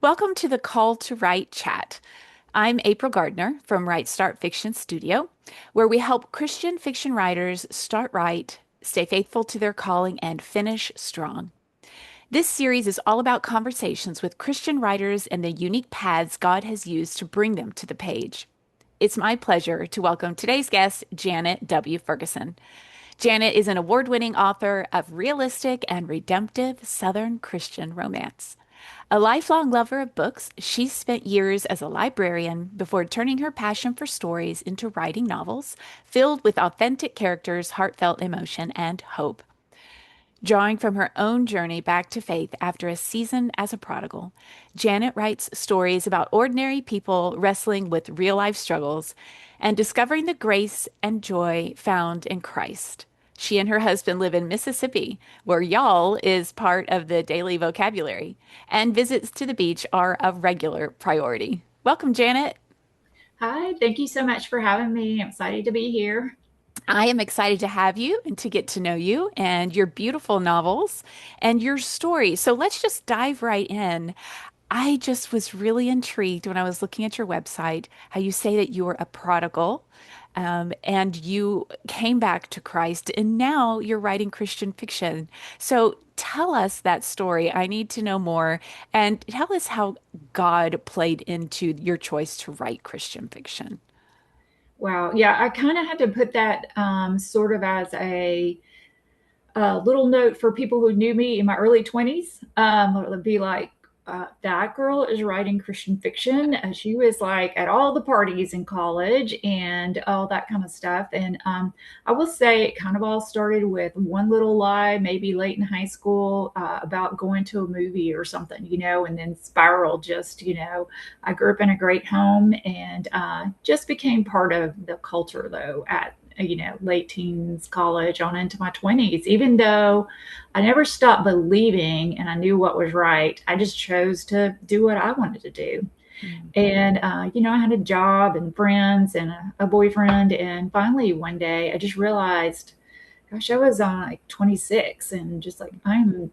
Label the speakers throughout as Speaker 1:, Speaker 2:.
Speaker 1: Welcome to the Call to Write chat. I'm April Gardner from Write Start Fiction Studio, where we help Christian fiction writers start right, stay faithful to their calling, and finish strong. This series is all about conversations with Christian writers and the unique paths God has used to bring them to the page. It's my pleasure to welcome today's guest, Janet W. Ferguson. Janet is an award winning author of realistic and redemptive Southern Christian romance. A lifelong lover of books, she spent years as a librarian before turning her passion for stories into writing novels filled with authentic characters, heartfelt emotion, and hope. Drawing from her own journey back to faith after a season as a prodigal, Janet writes stories about ordinary people wrestling with real life struggles and discovering the grace and joy found in Christ. She and her husband live in Mississippi, where y'all is part of the daily vocabulary, and visits to the beach are a regular priority. Welcome, Janet.
Speaker 2: Hi, thank you so much for having me. I'm excited to be here.
Speaker 1: I am excited to have you and to get to know you and your beautiful novels and your story. So let's just dive right in. I just was really intrigued when I was looking at your website, how you say that you were a prodigal, and you came back to Christ, and now you're writing Christian fiction. So tell us that story. I need to know more, and tell us how God played into your choice to write Christian fiction.
Speaker 2: Wow. Yeah, I kind of had to put that sort of as a little note for people who knew me in my early 20s. It would be like, that girl is writing Christian fiction. She was like at all the parties in college and all that kind of stuff. And I will say it kind of all started with one little lie, maybe late in high school, about going to a movie or something, and then spiraled I grew up in a great home and just became part of the culture though at late teens, college, on into my 20s. Even though I never stopped believing and I knew what was right, I just chose to do what I wanted to do.
Speaker 1: Mm.
Speaker 2: And, I had a job and friends and a boyfriend. And finally, one day, I just realized, gosh, I was like 26 and just like, I'm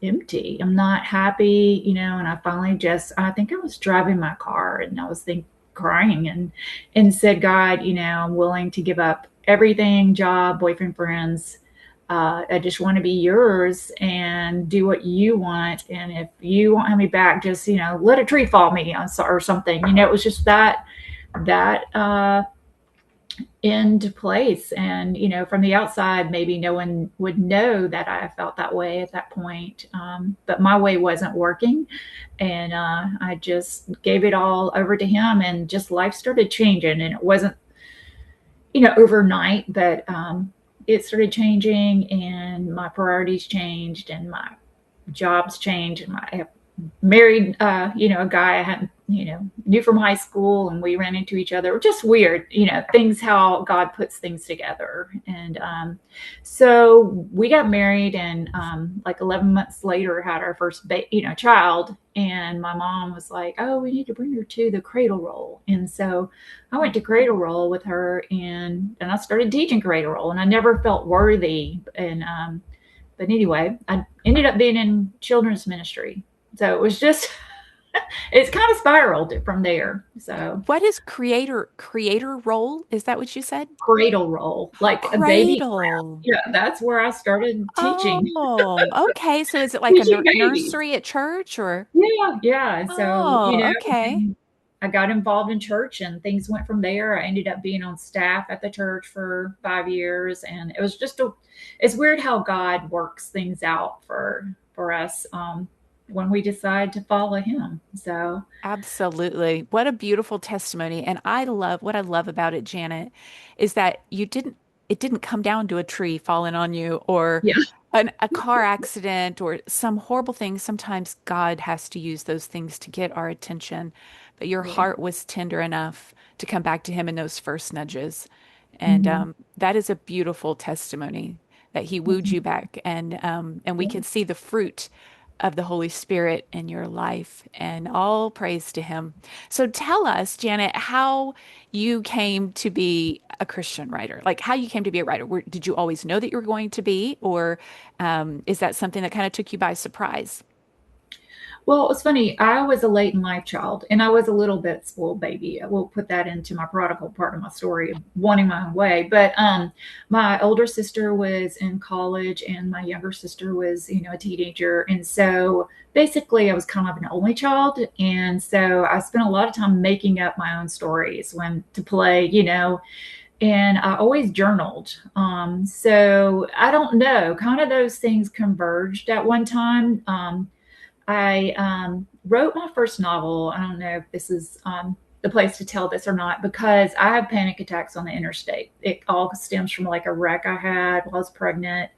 Speaker 2: empty. I'm not happy, and I finally I think I was driving my car and I was crying and said, God, I'm willing to give up everything, job, boyfriend, friends. I just want to be yours and do what you want. And if you won't have me back, just, let a tree fall me or something. It was just that into place. And, from the outside, maybe no one would know that I felt that way at that point. But my way wasn't working. And I just gave it all over to him and just life started changing. And it wasn't, overnight, but it started changing and my priorities changed and my jobs changed and I married a guy I hadn't knew from high school, and we ran into each other. Just weird, things, how God puts things together. And so we got married, and like 11 months later had our first child. And my mom was like, oh, we need to bring her to the cradle roll. And so I went to cradle roll with her, and I started teaching cradle roll, and I never felt worthy. And but anyway, I ended up being in children's ministry. So it was just, it's kind of spiraled from there. So
Speaker 1: What is creator role? Is that what you said?
Speaker 2: cradle roll, like a baby.
Speaker 1: Cradle.
Speaker 2: Yeah, that's where I started teaching,
Speaker 1: Oh, okay. So is it like a
Speaker 2: teaching babies.
Speaker 1: nursery at church or?
Speaker 2: Yeah, yeah. And so,
Speaker 1: Oh, okay.
Speaker 2: and I got involved in church and things went from there. I ended up being on staff at the church for 5 years. And it was it's weird how God works things out for us. When we decide to follow him. So,
Speaker 1: Absolutely. What a beautiful testimony. And what I love about it, Janet, is that it didn't come down to a tree falling on you or
Speaker 2: yeah.
Speaker 1: a car accident or some horrible thing. Sometimes God has to use those things to get our attention. But your
Speaker 2: Yeah.
Speaker 1: heart was tender enough to come back to him in those first nudges. And
Speaker 2: Hmm.
Speaker 1: that is a beautiful testimony that he wooed you back. And we
Speaker 2: Yeah.
Speaker 1: can see the fruit of the Holy Spirit in your life, and all praise to him. So tell us, Janet, how you came to be a Christian writer, like how you came to be a writer. Did you always know that you were going to be, or is that something that kind of took you by surprise?
Speaker 2: Well, it's funny. I was a late in life child, and I was a little bit spoiled baby. I will put that into my prodigal part of my story of wanting my own way. But my older sister was in college, and my younger sister was, a teenager, and so basically, I was kind of an only child, and so I spent a lot of time making up my own stories when to play, and I always journaled. So I don't know, kind of those things converged at one time. I wrote my first novel. I don't know if this is the place to tell this or not, because I have panic attacks on the interstate. It all stems from like a wreck I had while I was pregnant.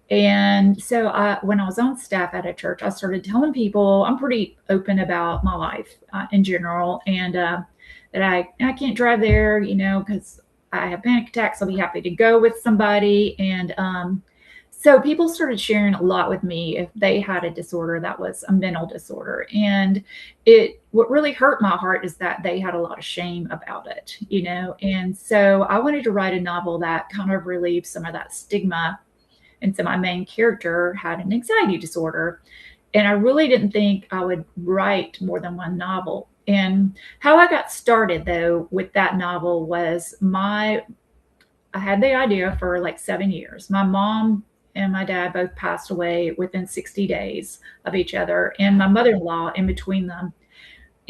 Speaker 2: And so when I was on staff at a church, I started telling people I'm pretty open about my life in general, and that I can't drive there, because I have panic attacks. I'll be happy to go with somebody. And so people started sharing a lot with me if they had a disorder that was a mental disorder. And what really hurt my heart is that they had a lot of shame about it, And so I wanted to write a novel that kind of relieved some of that stigma. And so my main character had an anxiety disorder. And I really didn't think I would write more than one novel. And how I got started though with that novel was I had the idea for like 7 years. My mom and my dad both passed away within 60 days of each other, and my mother-in-law in between them.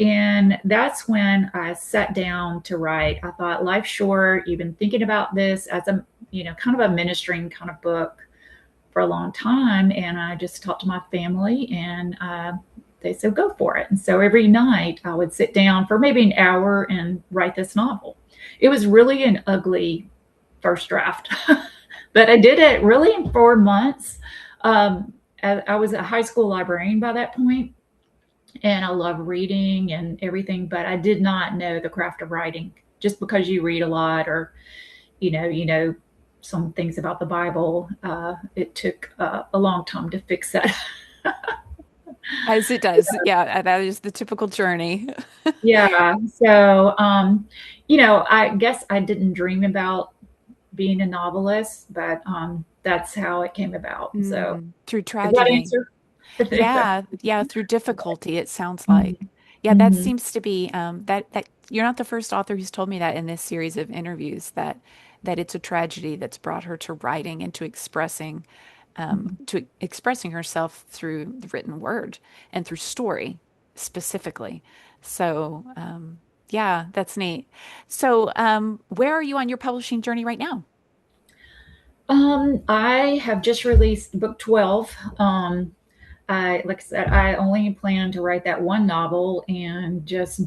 Speaker 2: And that's when I sat down to write. I thought, life's short. You've been thinking about this as a, kind of a ministering kind of book for a long time. And I just talked to my family, and they said, go for it. And so every night I would sit down for maybe an hour and write this novel. It was really an ugly first draft, but I did it really in 4 months. I was a high school librarian by that point, and I love reading and everything, but I did not know the craft of writing. Just because you read a lot, or you know some things about the Bible, it took a long time to fix that.
Speaker 1: As it does. Yeah, that is the typical journey.
Speaker 2: Yeah. So, I guess I didn't dream about being a novelist, but that's how it came about. So,
Speaker 1: Through
Speaker 2: does that
Speaker 1: tragedy.
Speaker 2: answer?
Speaker 1: Yeah, yeah, through difficulty, it sounds like.
Speaker 2: Mhm.
Speaker 1: Yeah, that
Speaker 2: Mhm.
Speaker 1: seems to be that you're not the first author who's told me that in this series of interviews that it's a tragedy that's brought her to writing and to expressing herself through the written word and through story specifically. So, yeah, that's neat. So, where are you on your publishing journey right now?
Speaker 2: I have just released book 12. Like I said, I only plan to write that one novel, and just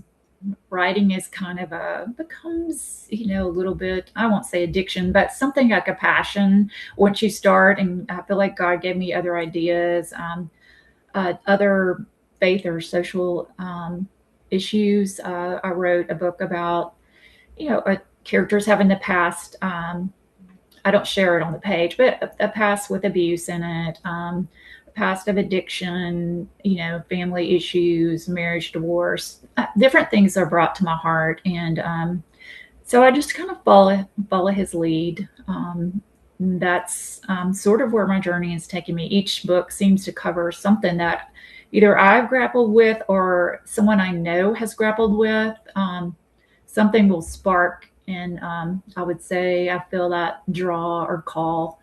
Speaker 2: writing is kind of becomes, a little bit, I won't say addiction, but something like a passion once you start. And I feel like God gave me other ideas, other faith or social issues. I wrote a book about, characters having the past. I don't share it on the page, but a past with abuse in it, a past of addiction, family issues, marriage, divorce, different things are brought to my heart. And so I just kind of follow his lead. That's sort of where my journey is taking me. Each book seems to cover something that either I've grappled with or someone I know has grappled with. Something will spark, and I would say I feel that draw or call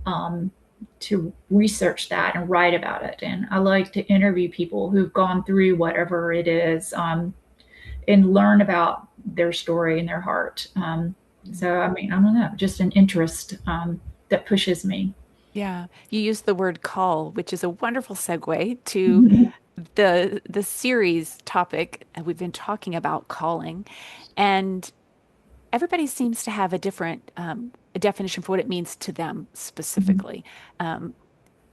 Speaker 2: um, to research that and write about it. And I like to interview people who've gone through whatever it is, and learn about their story and their heart. So, I mean, I don't know, just an interest that pushes me.
Speaker 1: Yeah, you used the word call, which is a wonderful segue to the series topic. We've been talking about calling, and everybody seems to have a different a definition for what it means to them specifically. Um,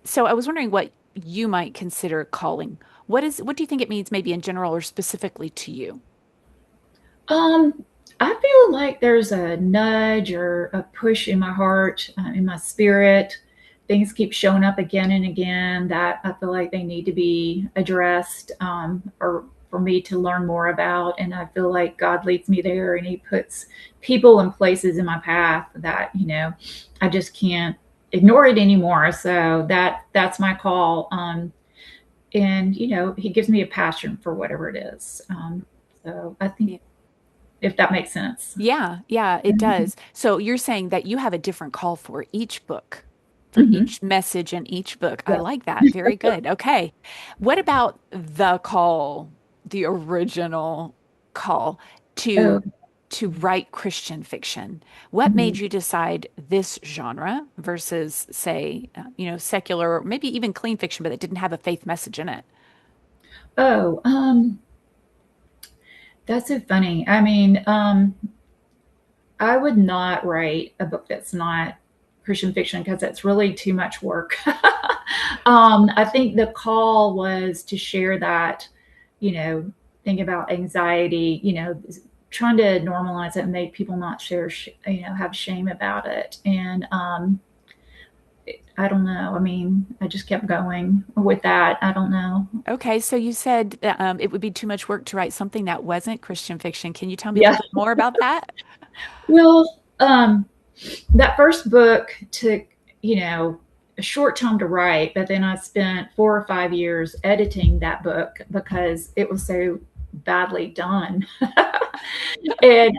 Speaker 1: so I was wondering what you might consider calling. What do you think it means, maybe in general or specifically to you?
Speaker 2: Um, I feel like there's a nudge or a push in my heart, in my spirit. Things keep showing up again and again that I feel like they need to be addressed, or for me to learn more about. And I feel like God leads me there, and He puts people and places in my path that I just can't ignore it anymore. So that's my call. and he gives me a passion for whatever it is. So I think, if that makes sense.
Speaker 1: Yeah, yeah, it
Speaker 2: Mhm.
Speaker 1: does. So you're saying that you have a different call for each book, for
Speaker 2: Mhm.
Speaker 1: each message in each book. I
Speaker 2: Yes.
Speaker 1: like that. Very good. Okay. What about the call, the original call
Speaker 2: Oh,
Speaker 1: to write Christian fiction? What
Speaker 2: mhm.
Speaker 1: made you decide this genre versus, say, secular or maybe even clean fiction, but it didn't have a faith message in it?
Speaker 2: Oh, that's so funny. I mean, I would not write a book that's not Christian fiction because that's really too much work. I think the call was to share that, you know, thing about anxiety, trying to normalize it and make people not share, have shame about it. And I don't know. I mean, I just kept going with that. I don't know.
Speaker 1: Okay, so you said that, it would be too much work to write something that wasn't Christian fiction. Can you tell me a
Speaker 2: Yeah.
Speaker 1: little bit more about that?
Speaker 2: Well, that first book took, a short time to write, but then I spent 4 or 5 years editing that book because it was so badly done. And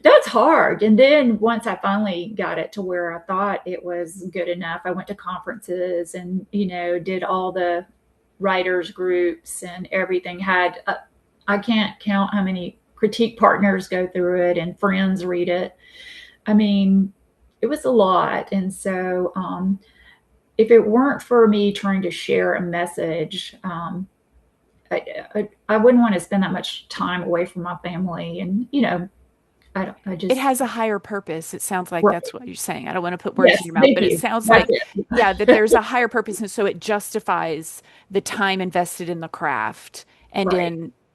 Speaker 2: that's hard. And then once I finally got it to where I thought it was good enough, I went to conferences and, did all the writers groups and everything. I can't count how many critique partners go through it and friends read it. I mean, it was a lot. And so, if it weren't for me trying to share a message, I wouldn't want to spend that much time away from my family. And, I
Speaker 1: It
Speaker 2: just,
Speaker 1: has a higher purpose. It sounds like
Speaker 2: right.
Speaker 1: that's what you're saying. I don't want to put words in
Speaker 2: Yes,
Speaker 1: your mouth,
Speaker 2: thank
Speaker 1: but it
Speaker 2: you.
Speaker 1: sounds
Speaker 2: That's
Speaker 1: like,
Speaker 2: it.
Speaker 1: yeah, that there's a higher purpose. And so it justifies the time invested in the craft and
Speaker 2: Right.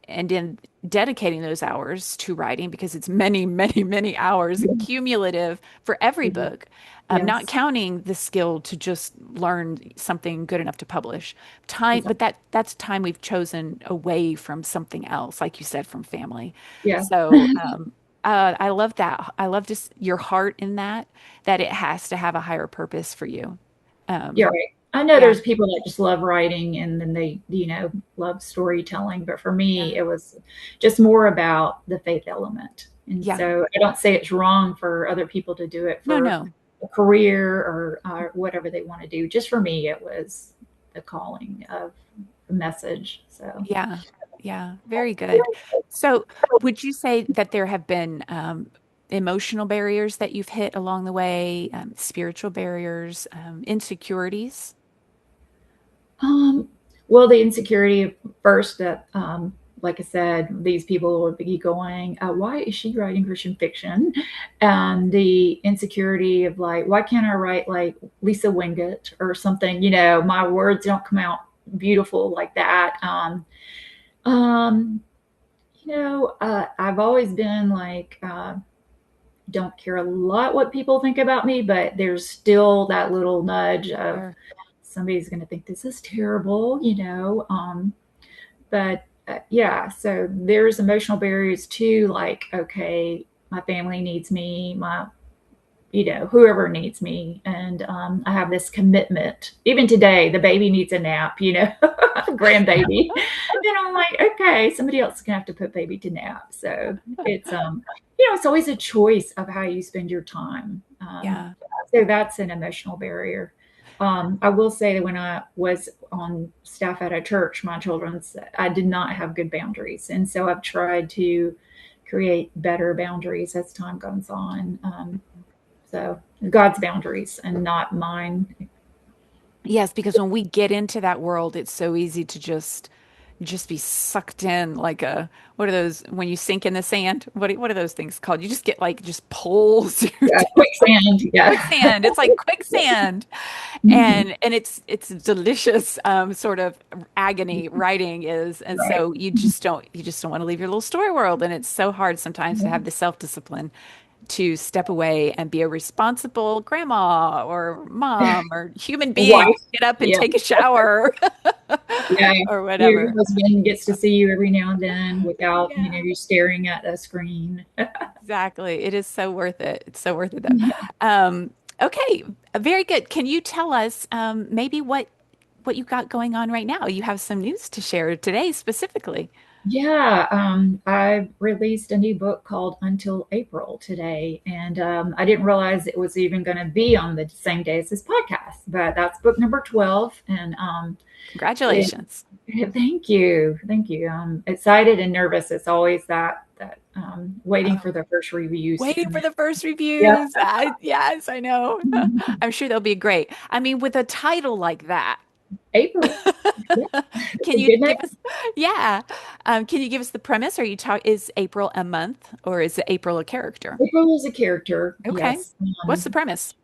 Speaker 1: in dedicating those hours to writing because it's many, many, many hours
Speaker 2: Yeah.
Speaker 1: and cumulative for every
Speaker 2: Yeah.
Speaker 1: book. Not
Speaker 2: Yes.
Speaker 1: counting the skill to just learn something good enough to publish. Time, but
Speaker 2: Exactly.
Speaker 1: that's time we've chosen away from something else, like you said, from family.
Speaker 2: Yeah.
Speaker 1: So, I love that. I love just your heart in that, that it has to have a higher purpose for you.
Speaker 2: Yeah,
Speaker 1: Um,
Speaker 2: right. I know
Speaker 1: yeah,
Speaker 2: there's people that just love writing and then they, love storytelling, but for me,
Speaker 1: yeah,
Speaker 2: it was just more about the faith element. And
Speaker 1: yeah.
Speaker 2: so I don't say it's wrong for other people to do it
Speaker 1: No,
Speaker 2: for
Speaker 1: no.
Speaker 2: a career or whatever they want to do. Just for me, it was the calling of the message. So,
Speaker 1: Yeah, yeah. Very good. So, would you say that there have been emotional barriers that you've hit along the way, spiritual barriers, insecurities?
Speaker 2: Um, well, the insecurity of first that, like I said, these people would be going, "Why is she writing Christian fiction?" And the insecurity of like, "Why can't I write like Lisa Wingate or something?" My words don't come out beautiful like that. Um, I've always been like, don't care a lot what people think about me, but there's still that little nudge of
Speaker 1: Sure.
Speaker 2: somebody's going to think this is terrible. But yeah, so there's emotional barriers too, like, okay, my family needs me, whoever needs me. And I have this commitment. Even today, the baby needs a nap, grandbaby. And I'm like, okay, somebody else is gonna have to put baby to nap. So it's always a choice of how you spend your time.
Speaker 1: Yeah.
Speaker 2: So that's an emotional barrier. I will say that when I was on staff at a church, I did not have good boundaries. And so I've tried to create better boundaries as time goes on. So God's boundaries and not mine.
Speaker 1: Yes, because when we get into that world, it's so easy to just be sucked in like a what are those when you sink in the sand? What are those things called? You just get like just pulls you
Speaker 2: Yeah,
Speaker 1: down.
Speaker 2: quicksand. Yeah.
Speaker 1: Quicksand. It's like quicksand.
Speaker 2: Mhm.
Speaker 1: And it's delicious sort of agony writing is. And
Speaker 2: Right.
Speaker 1: so you just don't want to leave your little story world. And it's so hard sometimes to have the self-discipline to step away and be a responsible grandma or mom or human being.
Speaker 2: Wife.
Speaker 1: Get up and
Speaker 2: Yeah.
Speaker 1: take a shower
Speaker 2: Yeah.
Speaker 1: or
Speaker 2: Your
Speaker 1: whatever.
Speaker 2: husband gets to see you every now and then without,
Speaker 1: Yeah.
Speaker 2: you staring at a screen.
Speaker 1: Exactly. It is so worth it. It's so worth it though. Okay, very good. Can you tell us maybe what you got going on right now. You have some news to share today specifically.
Speaker 2: Yeah, I released a new book called Until April today, and I didn't realize it was even going to be on the same day as this podcast. But that's book number 12, and it,
Speaker 1: Congratulations.
Speaker 2: thank you. I'm excited and nervous. It's always that waiting
Speaker 1: Oh,
Speaker 2: for the first reviews to
Speaker 1: waiting
Speaker 2: come
Speaker 1: for
Speaker 2: in.
Speaker 1: the first
Speaker 2: Yeah.
Speaker 1: reviews. Yes, I know. I'm sure they'll be great. I mean, with a title like that,
Speaker 2: April. Yeah, it's
Speaker 1: can
Speaker 2: a
Speaker 1: you
Speaker 2: good name.
Speaker 1: give us, yeah, can you give us the premise? Are you talk, is April a month or is April a character?
Speaker 2: April is a character.
Speaker 1: Okay.
Speaker 2: Yes.
Speaker 1: What's the premise?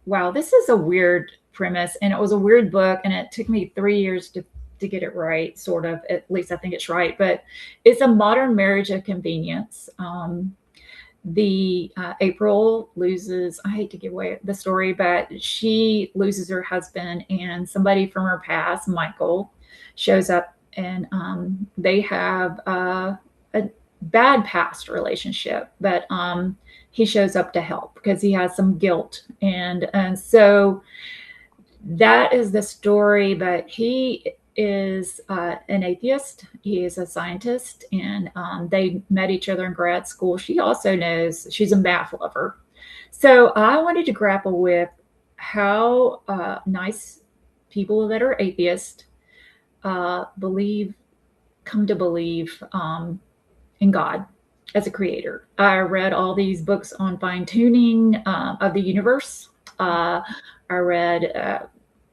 Speaker 2: Wow, this is a weird premise, and it was a weird book, and it took me 3 years to get it right, sort of. At least I think it's right, but it's a modern marriage of convenience. The April loses. I hate to give away the story, but she loses her husband, and somebody from her past, Michael, shows up, and they have a bad past relationship, but he shows up to help because he has some guilt, and so that is the story. But he is an atheist. He is a scientist, and they met each other in grad school. She also knows she's a math lover. So I wanted to grapple with how nice people that are atheist believe, come to believe in God as a creator. I read all these books on fine tuning of the universe. I read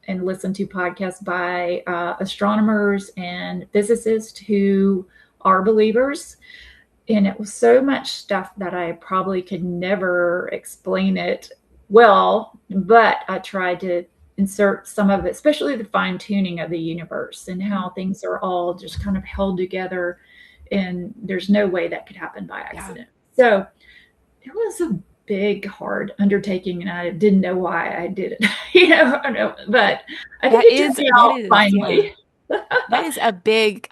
Speaker 2: and listened to podcasts by astronomers and physicists who are believers. And it was so much stuff that I probably could never explain it well, but I tried to insert some of it, especially the fine tuning of the universe and how things are all just kind of held together. And there's no way that could happen by
Speaker 1: Yeah.
Speaker 2: accident. So it was a big, hard undertaking, and I didn't know why I did it, but I think it turned
Speaker 1: That
Speaker 2: out
Speaker 1: is, yeah.
Speaker 2: finally.
Speaker 1: That is a big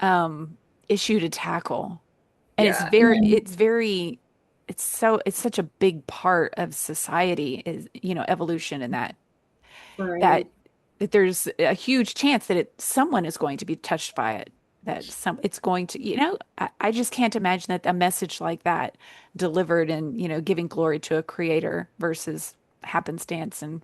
Speaker 1: issue to tackle. And
Speaker 2: Yeah.
Speaker 1: it's such a big part of society is, evolution and that
Speaker 2: Right.
Speaker 1: that there's a huge chance that someone is going to be touched by it, that it's going to, I just can't imagine that a message like that delivered and, giving glory to a creator versus happenstance and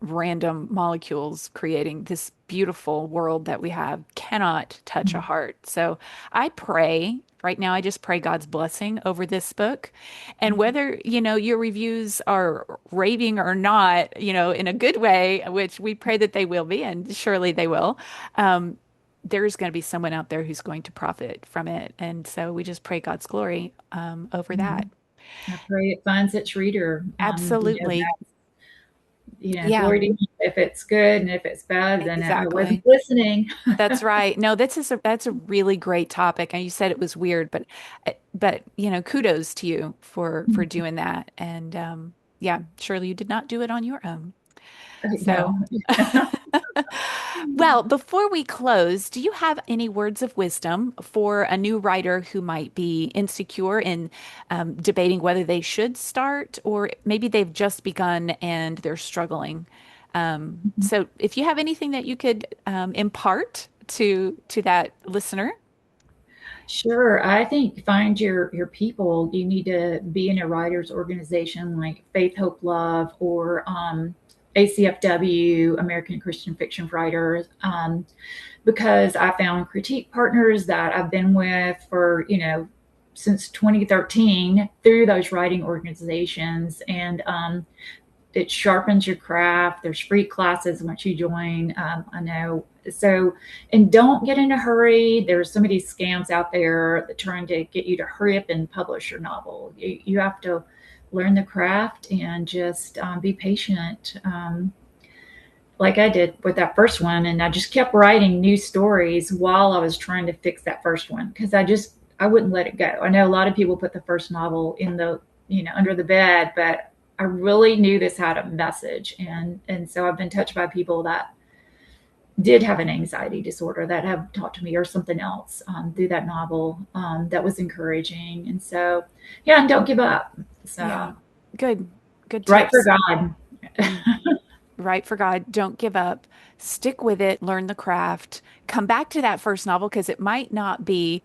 Speaker 1: random molecules creating this beautiful world that we have cannot touch a heart. So I pray right now, I just pray God's blessing over this book. And whether, your reviews are raving or not, in a good way, which we pray that they will be, and surely they will, there's going to be someone out there who's going to profit from it. And so we just pray God's glory over that.
Speaker 2: Mhm. I pray it finds its reader.
Speaker 1: Absolutely. Yeah,
Speaker 2: Glory to Him if it's good, and if it's bad, then I wasn't
Speaker 1: exactly.
Speaker 2: listening.
Speaker 1: That's right. No, that's a really great topic. And you said it was weird, but kudos to you for doing that. And yeah, surely you did not do it on your own. So,
Speaker 2: No.
Speaker 1: well, before we close, do you have any words of wisdom for a new writer who might be insecure in debating whether they should start, or maybe they've just begun and they're struggling? So, if you have anything that you could impart to that listener.
Speaker 2: Sure. I think find your people. You need to be in a writers organization like Faith, Hope, Love, or ACFW, American Christian Fiction Writers, because I found critique partners that I've been with for since 2013 through those writing organizations, and it sharpens your craft. There's free classes once you join. I know. So, and don't get in a hurry. There's so many scams out there that trying to get you to hurry up and publish your novel. You have to learn the craft and just be patient. Like I did with that first one. And I just kept writing new stories while I was trying to fix that first one because I wouldn't let it go. I know a lot of people put the first novel in under the bed, but I really knew this had a message. And so I've been touched by people that did have an anxiety disorder that have talked to me or something else through that novel that was encouraging. And so, yeah, and don't give up.
Speaker 1: Yeah,
Speaker 2: So,
Speaker 1: good
Speaker 2: write for
Speaker 1: tips.
Speaker 2: God.
Speaker 1: Mm. write for God, don't give up, stick with it, learn the craft, come back to that first novel because it might not be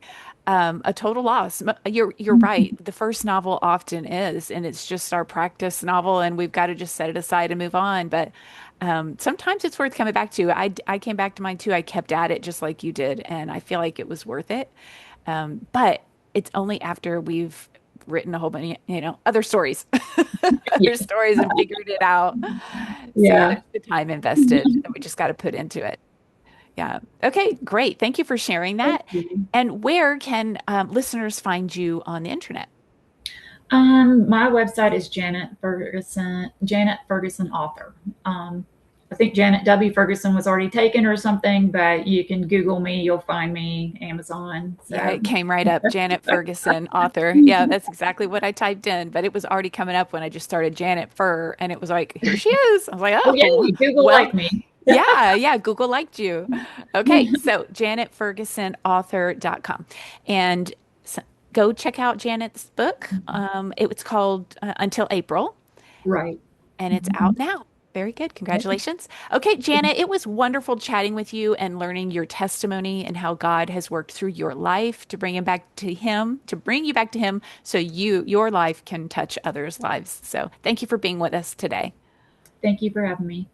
Speaker 1: a total loss. You're right. The first novel often is, and it's just our practice novel, and we've got to just set it aside and move on. But sometimes it's worth coming back to. I came back to mine too. I kept at it just like you did, and I feel like it was worth it. But it's only after we've written a whole bunch, other stories,
Speaker 2: Yeah.
Speaker 1: other stories and figured it out. So
Speaker 2: Yeah.
Speaker 1: there's the time invested that we just got to put into it. Yeah. Okay, great. Thank you for sharing
Speaker 2: Thank
Speaker 1: that.
Speaker 2: you.
Speaker 1: And where can listeners find you on the internet?
Speaker 2: My website is Janet Ferguson, Janet Ferguson author. I think Janet W. Ferguson was already taken or something, but you can Google me, you'll find me, Amazon.
Speaker 1: Yeah,
Speaker 2: So
Speaker 1: it came right up. Janet Ferguson, author. Yeah, that's exactly what I typed in, but it was already coming up when I just started Janet Fur, and it was like, here she is. I was like,
Speaker 2: oh
Speaker 1: oh,
Speaker 2: yay, Google
Speaker 1: well,
Speaker 2: like me.
Speaker 1: yeah, Google liked you. Okay, so janetfergusonauthor.com. And so go check out Janet's book. It's called Until April,
Speaker 2: Right.
Speaker 1: and it's
Speaker 2: Mhm.
Speaker 1: out now. Very good. Congratulations. Okay, Janet, it was wonderful chatting with you and learning your testimony and how God has worked through your life to bring him back to him, to bring you back to him so your life can touch others' lives. So, thank you for being with us today.
Speaker 2: Thank you for having me.